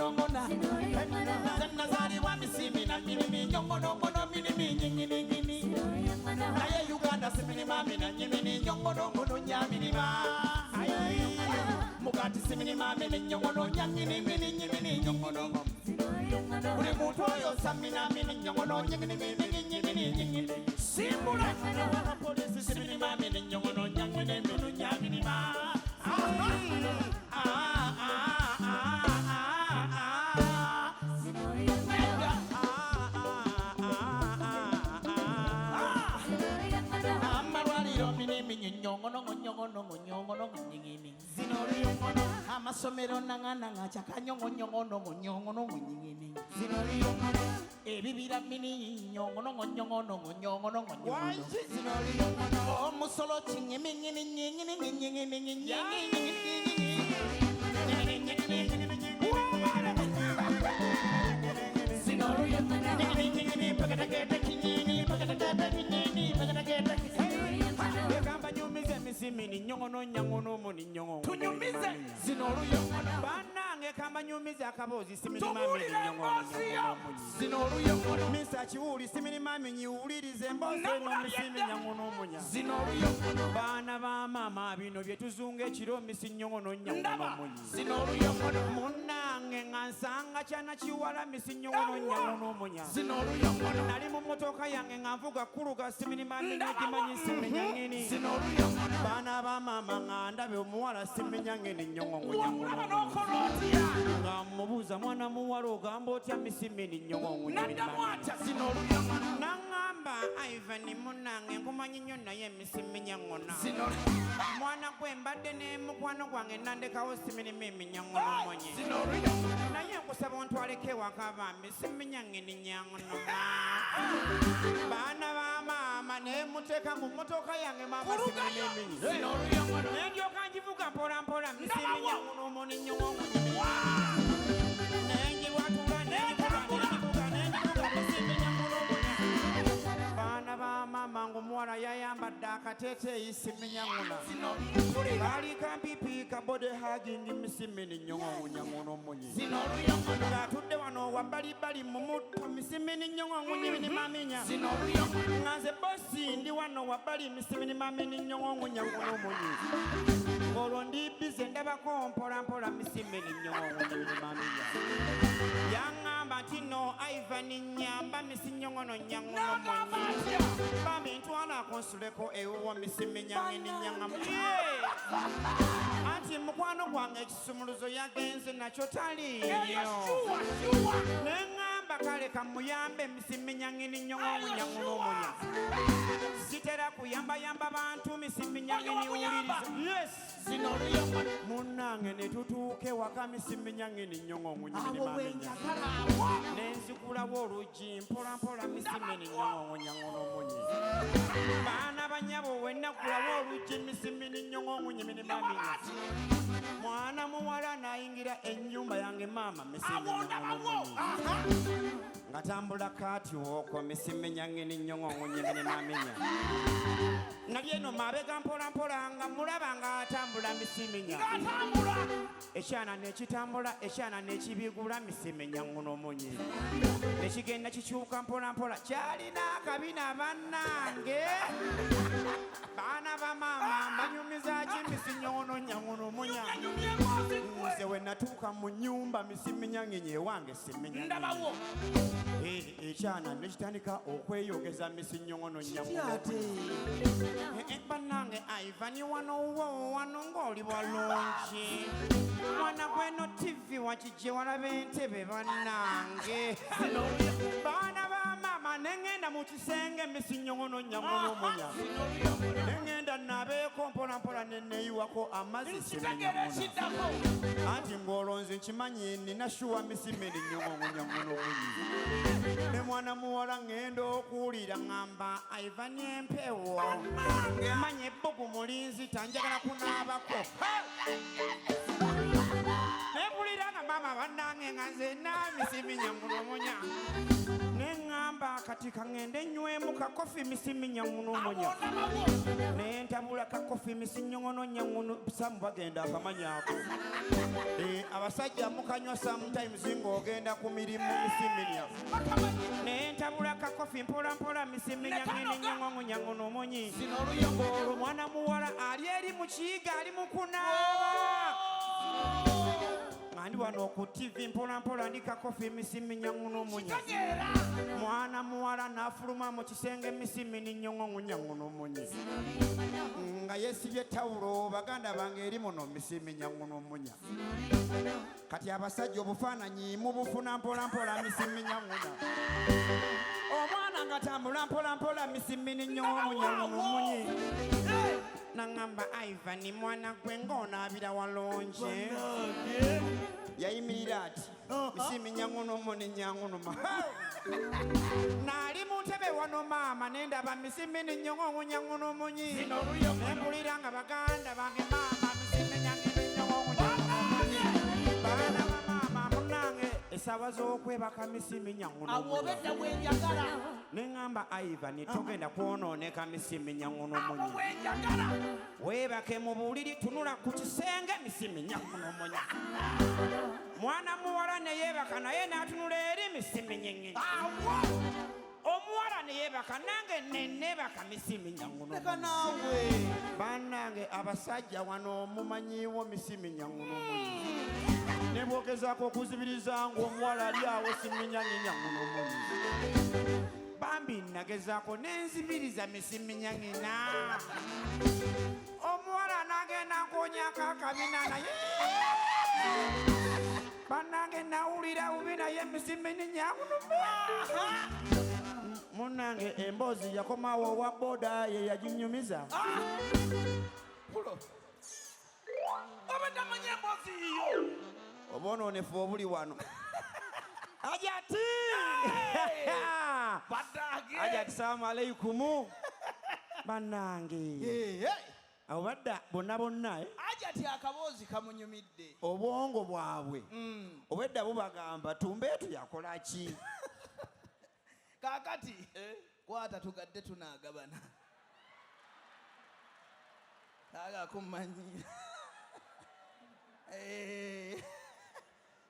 nyongonongona Nazari wa misimi na minimi nyongonongono minimi nyinginingini Naye Uganda simini mami na nyimini nyongonongono nyaminima Mugati simini mami na nyongono nyangini mini nyimini nyongonongono Uri muntu oyo samina mini nyongono nyingini mini nyimini nyingini Simbula polisi simini mami na nyongono nyangini mini nyaminima Amasomero nanga chakanyongo nyingini ebibira mini nyongo omusolo chingimingini nyingini Simini nyongono nyangono moni nyongo tunyumize zinoru yongono banange kamba nyumize akabozi simini mami nyongono zinoru yongono misa chiuli simini mami nyiulirize mboze no misimi nyangono munya zinoru yongono bana ba mama bino byetuzunge chiro misi nyongono nyangono munya zinoru yongono munange ngansanga chana chiwala misi nyongono nyangono munya zinoru yongono nali mu motoka yange ngamvuga kuruga simini mami nyikimanyi simini nyangini zinoru yongono Bana ba mama nganda be omuwala simenya ngene nyongo ngamubuza mwana muwalo gamba otya misimini nyongo nangamba Ivan munange nkumanyi nnyo naye misimenya ngona mwana gwe mbadde ne mukwano gwange nandekawo simini mimi nyangono monye naye nkusaba ontwaleko ewaka bambi simenya ngene nyangono bana ba mama ne muteeka mu motoka yange mama simini Nendio kanjivuka pora pora misimi nyangono moni nyongo nengi watu nengi misimi nyangono bana ba mama ngomwana yayamba daka tete isimi nyangona bali kampipi kabode hugging misimi nyongo nyangono monyi tudde wano wabali bali mumuto misimi nyongo nyibini maminya ngaze bosi ndi wano wabali misimi mamini nyongo nyangono monyi Olo ndi bize ndabako mpola misimeni nyongo nyibini maminya Yangamba tino Ivan nyamba misi nyongono nyangono monyi Bami ntwana konsuleko ewo misimi nyangini nyangam Anti mukwano gwange kisumuluzo yagenze nacho tali Nengamba kale kamuyambe misimi nyangini nyongo nyangono monyi Sitera kuyamba abantu misimi nyangini uliriza Yes Munange netutuke waka misimi nyangini nyongo nyibini maminya Nenzikula woluji mpola misimi nyongo nyangono monyi Bana banyabo wenna kula woluji misimi nyongo nyibini maminya Mwana muwala naingira ennyumba yange mama misimi nyongo monyi Ngatambula kati woko misimi nyangini nyongo nyibini maminya Nabyeno mabega mpola nga mulaba nga atambula misiminya Eshana nekitambula eshana nekibigula misiminya ngono monyi Nekigenda kikyuka mpola kyalina akabina bannange Bana ba mama banyumiza kimisinyono nyangono munya Nze we natuuka mu nyumba misiminya ngenye wange siminya ndabawo Eshana nekitandika okweyogeza misinyongono nyangono Banange Ivan wano ngoli walonchi Mwana kweno TV wachije walabe ntebe banange Bana ba mama nengenda mu kisenge misinyongono nyangono munya Nengenda nabeko mpola neneyiwako amazzi simenyangono Anti ngolonze nchimanyi ninashuwa misimeni nyongono nyangono munya Ne mwana muwala ngendo okuwulira ngamba Ivan empewo Manye bugu mulinzi tanjagala kunaabako Nebulira nga mama banange nga nzenna misimi nyangono munya Nengamba katika ngende nywemu kakofi misimi nyangono munya Nentabula kakofi misi nyongono nyangono Samu bagenda akamanyako abasajja mukanywa sometimes ng'ogenda ku mirimu misiminya ne ntabula kakofi mpola mpola misiminya ngene nyongo nyango n'omunyi olwo mwana muwala ali eri mu kiyiga ali mu kunaaba ndi wano ku TV mpola mpola ndi kakofi misiminya n'omunyi mwana muwala n'afuluma mu kisenge misimini nyongo nyango n'omunyi nga yesibye tawulo baganda bange eri muno misiminya n'omunyi kati abasajja obufaananyi mubufuna mpola mpola misiminya nguna omwana nga tambula mpola mpola misimini nyongo n'omunyi nangamba Ivan mwana gwe ng'onaabira walonje yayimirira ati misiminya n'omunyi nyangunuma naali mu ntebe wano maama nendaba misimini nyongo n'omunyi nempulira nga baganda bange maama misiminya nyongo n'omunyi baana ba maama munange esaawa z'okwebaka misiminya n'omunyi neŋŋamba Ivan togenda kwonooneka misiminya n'omunyi weebake mu buliri tunula ku kisenge misiminya n'omunyi mwana muwala ne yeebaka naye n'atunula eri misiminya omuwala ne yeebaka nange nenneebaka misiminya n'omunyi bannange abasajja wano mumanyiiwo misiminya n'omunyi ne bwogezaako okuzibiriza ng'omuwala ali awo siminya n'omunyi bambi nagezaako nenzibiriza misiminya ngina omuwala nagenda nkonyako akabina naye bannange nawulira bubi naye misiminya munnange emboozi yakomawo owa boda ye yaginyumiza obadde manyi emboozi iyo obonoonefu obuli wano Hajjat Hajjat salamu alaykum bannange abo badda bonna Hajjat akaboozi kamunyumidde obwongo bwabwe obwedda bubagamba Tumbeetu yakola ki kaakati kwata tugadde tunaagabana agakumanyi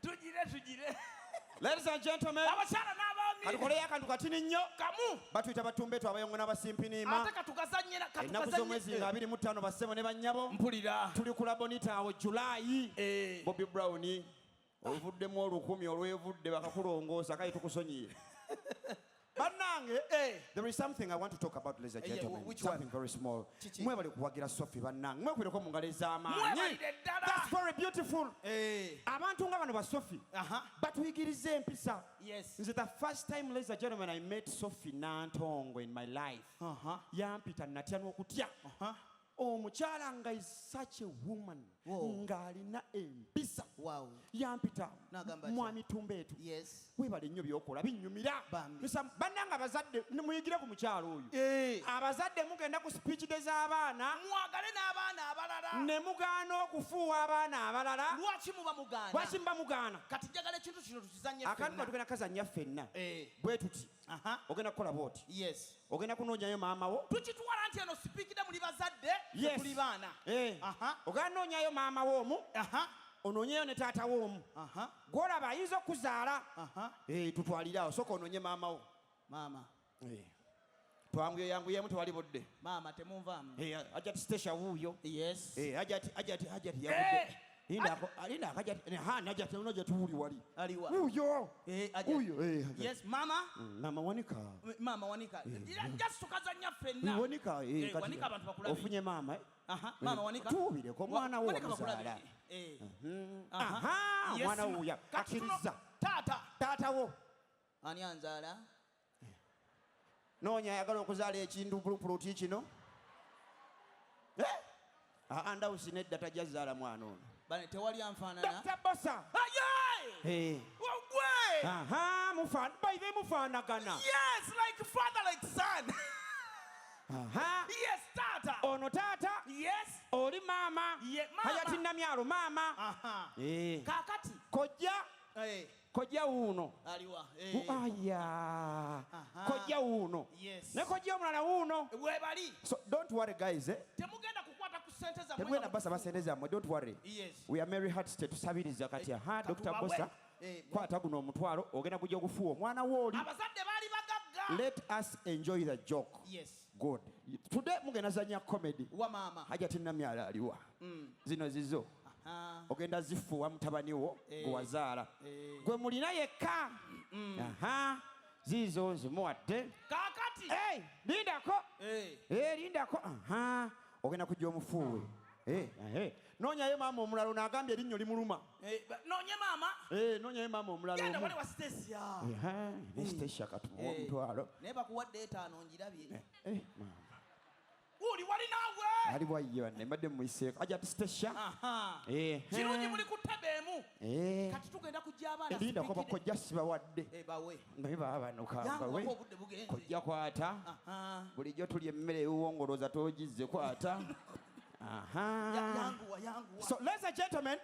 tugire Ladies and gentlemen, abashala n'abaami katukoleyo akantu katini nnyo kamu batuyita Batumbeetu abayongo n'abasimpiniima ate katugazanyira ennaku z'omwezi nga 25 bassebo ne bannyabo mpulira tuli ku Labonita awo Julaayi Bobby Brown ovuddemu 1000 olwevudde bakakulongoosa kale tukusonyiye bannange there is something I want to talk about, ladies and gentlemen. Something very small. Mwebale kuwagira Sophie bannange mwekwireko mu ngalo ez'amaanyi. That's very beautiful. Abantu nga bano ba Sophie batuyigiriza empisa. Nze the first time, ladies and gentlemen, I met Sophie Nantongo in my life. Yampita natya n'okutya. Omukyala nga is such a woman ng'alina empisa yampita mwami Tumbeetu weebale nnyo by'okola binnyumira bannange abazadde muyigire ku mukyala oyo abazadde mugenda ku speech de z'abaana mwagale n'abaana abalala ne mugaana okufuuwa abaana abalala lwaki muba mugaana kati njagala ekintu kino tukizanye akantu katugenda kazannya ffenna bwe tuti ogenda kukola bwoti ogenda kunoonyayo maama wo tukitwala nti eno sipiikide muli bazadde tuli baana ogenda noonyayo maama w'omu onoonyeyo ne taata w'omu gw'olaba ayinza okuzaala tutwalire sooka onoonye maama wo twanguyeyanguyemu tewali budde maama temunvaamu Hajjat station wuuyo Hajjat yavudde Alinda Hajjat unoje tuuli wali. Aliwa. Uyo. Uyo. Yes, mama. Mama Wanika. Mama Wanika. Just tukazanya fenna. Wanika Wanika abantu bakulabi. Ofunye mama Mama Wanika. Tuubire ko mwana wo muzala. Mwana uya. Akiriza. Tata wo. Ani anzala? Nonya yagala okuzaala ekintu pulupuluti kino. Anda usinedda tajazala mwana ono. Bane tewali anfaanana. Dr. Bossa. Hey. Wagwe. Mufana. Baive mufaanagana. Yes, like father, like son. Yes, tata. Ono tata. Yes. Oli mama. Yes, mama. Hajjati namyalo mama. Kakati. Kojja. Kojja uno. Aliwa. Aya. Kojja uno. Yes. Ne kojja omulala uno. Webali. So don't worry guys. Temugenda kukwata ku Tebwena basa basente zammwe, don't worry. Yes. We are Mary Hearts tetusabiriza kati aha Dr. Bosa. Kwata guno omutwalo ogenda kujja okufuwa omwana wooli. Abazadde baali bagagga. Let us enjoy the joke. Yes. Good. Today mugenda zanya comedy. Wa mama. Hajjat namyala aliwa. Zino zizo. Ogenda zifuwa mutabani wo gwe wazaala. Gwe mulina yekka. Aha. Zizo zimuwadde. Kakati. Lindako. Lindako. Aha. Ogenda kujja omufuuwe. Noonyayo maama omulala n'agambye erinnyo limuluma. Noonye maama. Noonyayo maama omulala. Genda wali wa Stacia. Ne Stacia katumuwa omutwalo. Naye bakuwadde 5 ngirabye. Maama. Uli wali naawe. Ali bwaye wanne mbadde muyiseeko. Hajjat Stacia. Kirungi muli ku ttebe emu. Kati tugenda kujja abaana. Lindako bakojja sibawadde. Bawe. Naye baabanuka bawe. Yangu obudde bugenze. Kojja kwata. Bulijjo tulya emmere ewuwongolooza toogizze kwata. Yangu. So ladies and gentlemen,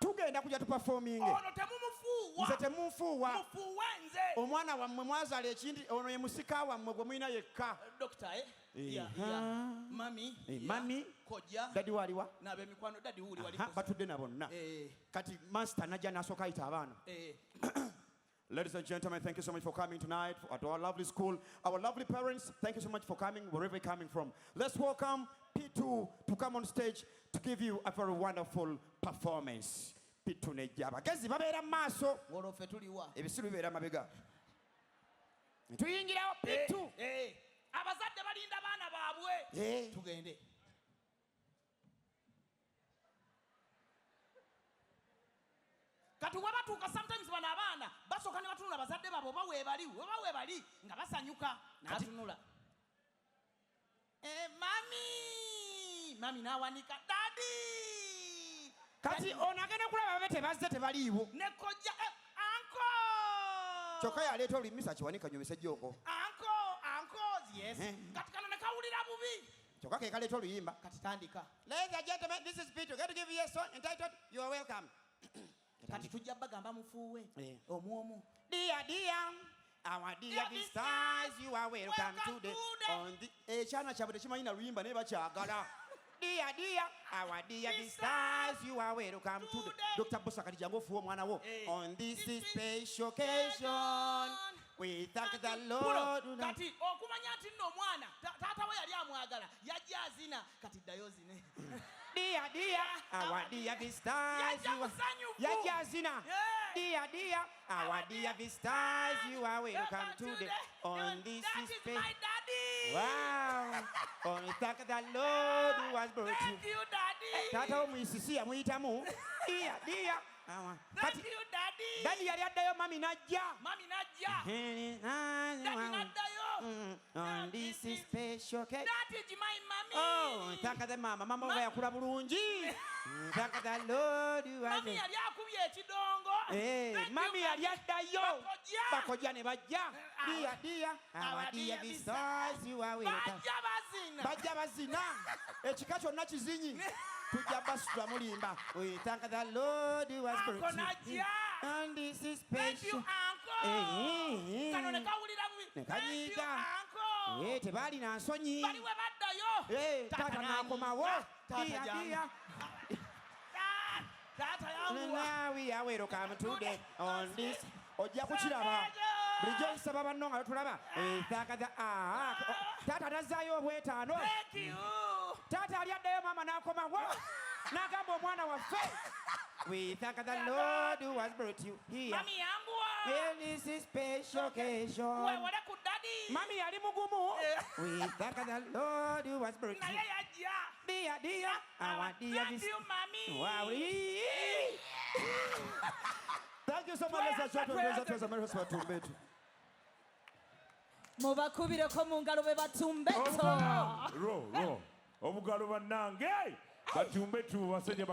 tugenda kujja tuperforming. Ono temumufuuwa. Nze temunfuuwa. Mufuuwe nze. Omwana wammwe mwazaala ekindi ono ye musika wammwe gwe mulina yekka. Doctor, Mami. Mami. Kojja. Dadi waliwa? Nabe mikwano dadi uli wali. Batudde na bonna. Kati master najja n'asooka ayita abaana. Ladies and gentlemen, thank you so much for coming tonight at our lovely school. Our lovely parents, thank you so much for coming, wherever you're coming from. Let's welcome P2 to come on stage to give you a very wonderful performance. P2 nejja bagezi babeera mu maaso. Wolofe tuliwa. Ebisiru bibeera mabega. Tuyingirawo P2. Abazadde balinda abaana baabwe. Tugende. Kati wabatuuka sometimes bano abaana basooka ne batunula bazadde baabo oba weebali nga basanyuka n'atunula. Mami n'awanika dadi. Kati ono agenda kulaba babe tebazze tebaliiwo. Ne kojja anko. Kyokka yaleeta olimisa kiwanika nyomesa jjoko. Anko, yes. Kati kano ne kawulira bubi. Kyokka ke kaleeta oluyimba. Kati tandika. Ladies and gentlemen, this is Peter. Going to give you a song entitled You Are Welcome. Kati tujja bagamba mufuuwe. Omwomu. Dear, our dear visitors, you are welcome today. On the ekyana kyabwe tekimanyi na luyimba naye bakyagala. Dear, our dear visitors, you are welcome today. Dr. Bosa kati jangu ofuuwe omwana wo. On this special occasion, we thank the Lord. Kati okumanya nti nno omwana taata we yali amwagala yajja azina kati ddayo zine. Dear, our dear visitors, yajja azina. Dear, our dear visitors, you are welcome today. On this special. Wow. On thank the Lord who has brought you. Thank you, Daddy. Taata omuyisisi yamuyitamu. Dear. Thank you, Daddy. Daddy yali addayo mami najja. Daddy naddayo. On this special occasion. That is my mommy. Oh, thank the mama. Mama we yakula bulungi. Thank the Lord who has. Mami yali akubye ekidongo. Mami yali addayo. Bakojja ne bajja. Dear, our dear visitors, you are welcome. Bajja bazina. Ekika kyonna kizinyi. Tujja basula mulimba. We thank the Lord who has brought you. And this is special. Thank you, Uncle. Kano ne kawulira bubi. Thank you, Uncle. Tebalina nsonyi. Bali we baddayo. Taata n'akomawo. Dear. Taata yangu. Now we are welcome today on this. Ojja kukiraba. Bulijjo nsaba banno nga tulaba. Taata tazzaayo obwetaano. Thank you. Taata ali addayo maama n'akomawo. N'agamba omwana waffe. We thank the Lord who has brought you here. Mami yangu wa. Well, this is special occasion. Wale ku daddy. Mami yali mugumu. We thank the Lord who has brought you. Naye yajja. Dear, our dear. Thank you, Mami. Wow. Thank you so much, Mr. Chato. That was America's Tumbeetu. Mubakubireko mu ngalo be Batumbeetu. Ro. Obugalo bannange. Batumbeetu basajja